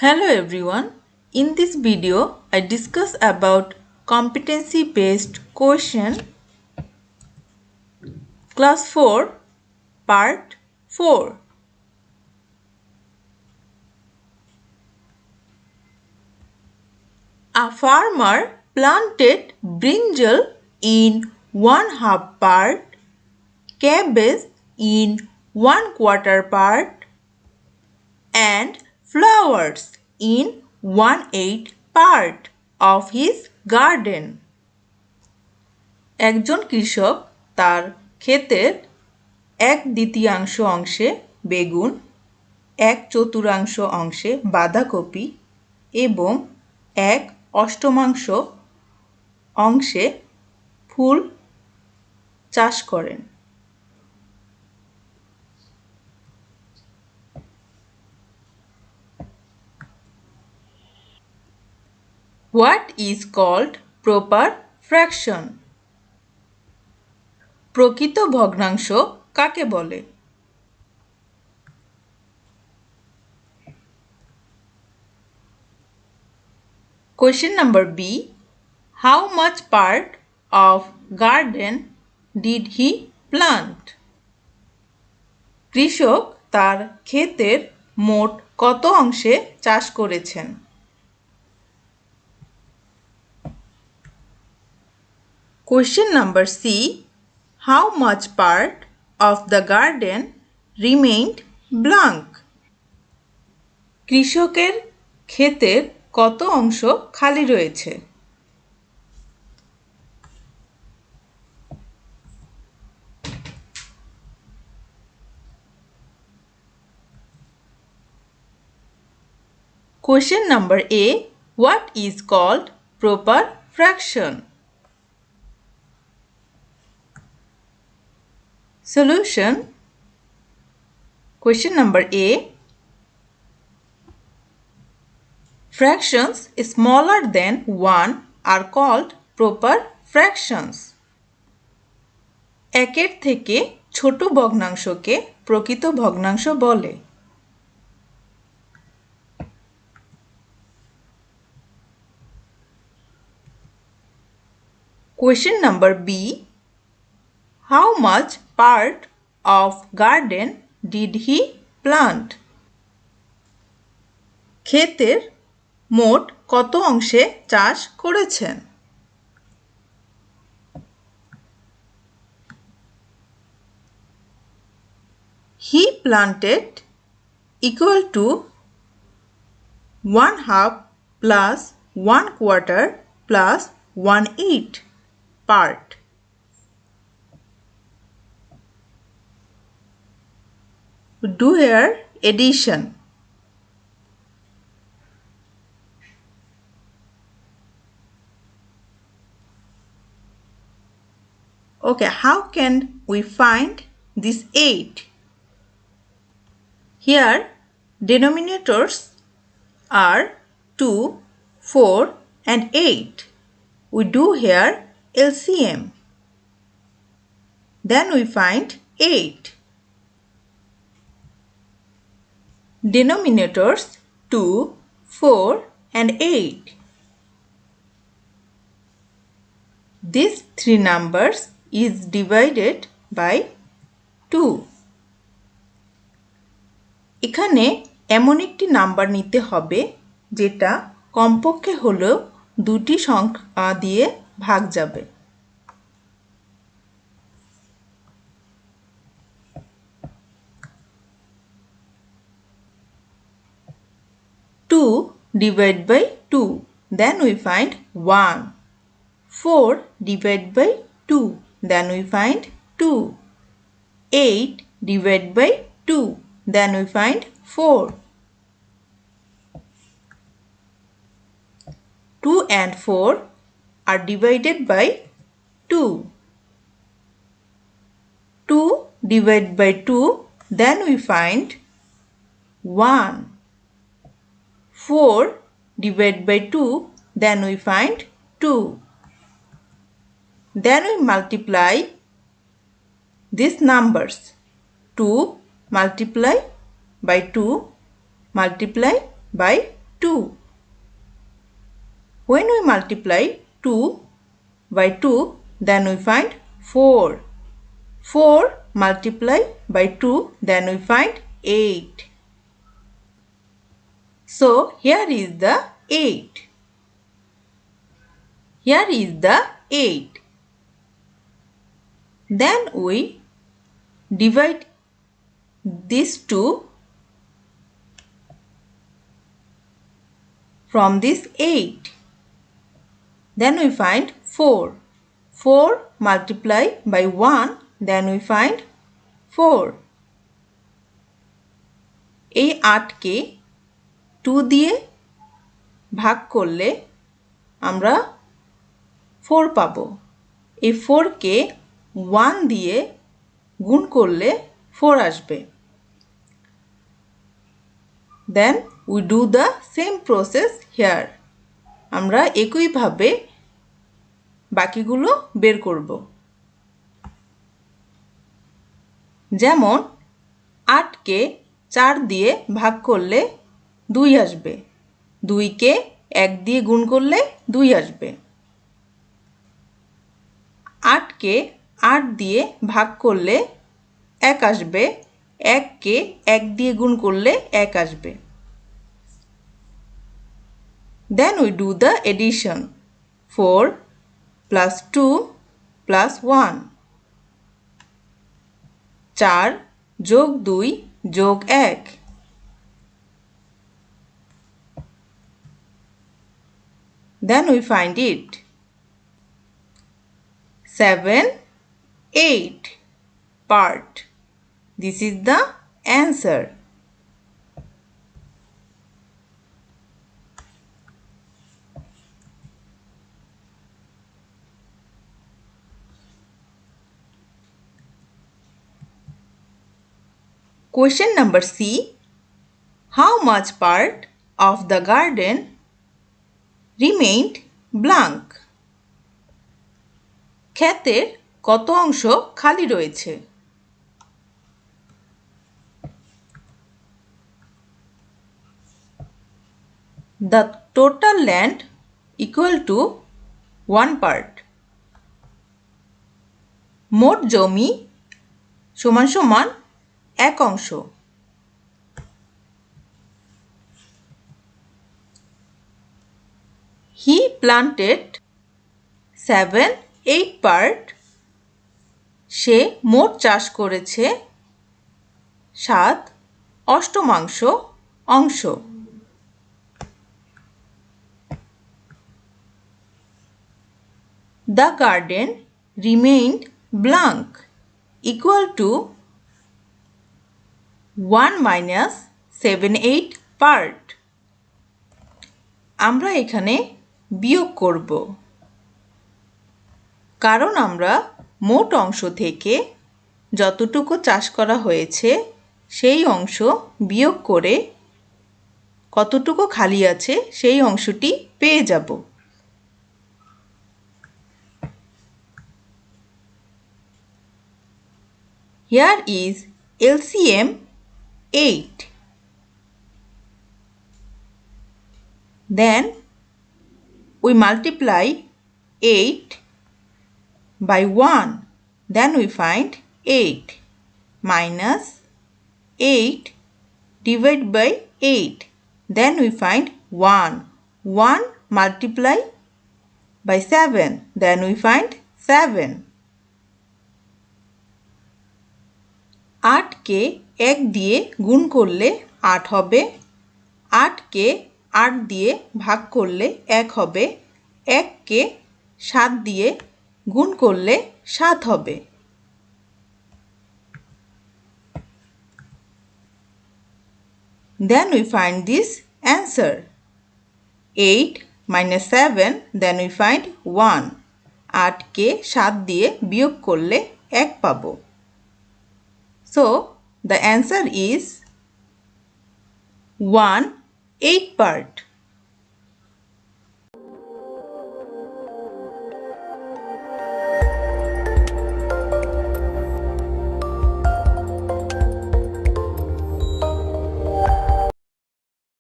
Hello everyone. In this video, I discuss about competency based question class 4 part 4. A farmer planted brinjal in 1/2 part, cabbage in 1/4 part and flowers in 1/8 part of his garden. একজন কৃষক তার ক্ষেতের 1/2 অংশে বেগুন, 1/4 অংশে বাঁধাকপি এবং 1/8 অংশে ফুল চাষ করেন। What is called proper fraction? প্রকৃত ভগ্নাংশ কাকে বলে? Question number B. How much part of garden did he plant? কৃষক তার ক্ষেতের মোট কত অংশে চাষ করেছেন? Question number C. How much part of the garden remained blank? কৃষকের ক্ষেতের কত অংশ খালি রয়েছে? Question number A. What is called proper fraction? Solution. Question number A. Fractions smaller than 1 are called proper fractions. একের থেকে ছোট ভগ্নাংশকে প্রকৃত ভগ্নাংশ বলে। Question number B. How much part of garden did he plant? ক্ষেতের মোট কত অংশে চাষ করেছেন? He planted equal to 1/2 plus 1/4 plus 1/8 part. Do here addition. Okay, how can we find this 8? Here denominators are 2, 4 and 8. We do here LCM. Then we find 8. Denominators 2, 4 and 8. These three numbers is divided by 2. এখানে এমন একটি number নিতে হবে যেটা কমপক্ষে হলেও দুটি সংখ্যা দিয়ে ভাগ যাবে। 2 divided by 2. Then we find 1. 4 divided by 2. Then we find 2. 8 divided by 2. Then we find 4. 2 and 4 are divided by 2. 2 divided by 2. Then we find 1. 4 divided by 2. Then we find 2. Then we multiply these numbers. 2 multiply by 2 multiply by 2. When we multiply 2 by 2, then we find 4. 4 multiply by 2, then we find 8. So here is the 8. Here is the 8. Then we divide these two from this 8. Then we find 4. 4 multiply by 1, then we find 4. এই 8কে 2 দিয়ে ভাগ করলে আমরা 4 পাবো। এই 4কে 1 দিয়ে গুণ করলে 4 আসবে। Then we do the same process here. আমরা একইভাবে বাকিগুলো বের করব। যেমন 8কে 4 দিয়ে ভাগ করলে 2 আসবে। 2কে 1 দিয়ে গুণ করলে 2 আসবে। 8কে 8 দিয়ে ভাগ করলে 1 আসবে। 1কে 1 দিয়ে গুণ করলে 1 আসবে। Then we do the addition. 4 plus 2 plus 1. 4 যোগ 2 যোগ 1। Then we find it. 7, 8 part. This is the answer. Question number C. How much part of the garden remained blank? ক্ষেতের কত অংশ খালি রয়েছে? The total land equal to 1 part. মোট জমি সমান সমান 1 অংশ। He planted 7, 8 part. সে মোট চাষ করেছে 7 অষ্টমাংশ অংশ। The garden remained blank equal to 1 minus 7, 8 part. আমরা এখানে বিয়োগ করব, কারণ আমরা মোট অংশ থেকে যতটুকু চাষ করা হয়েছে সেই অংশ বিয়োগ করে কতটুকু খালি আছে সেই অংশটি পেয়ে যাব। Here is LCM 8. Then we multiply 8 by 1. Then we find 8 minus 8 divided by 8. Then we find 1. 1 multiply by 7. Then we find 7. 8কে 1 দিয়ে গুণ করলে 8 হবে। 8কে 8 দিয়ে ভাগ করলে 1 হবে। 1কে 7 দিয়ে গুণ করলে 7 হবে। Then we find this answer. 8 minus 7, then we find 1. 8কে 7 দিয়ে বিয়োগ করলে 1 পাবো। So the answer is 1, 8 part.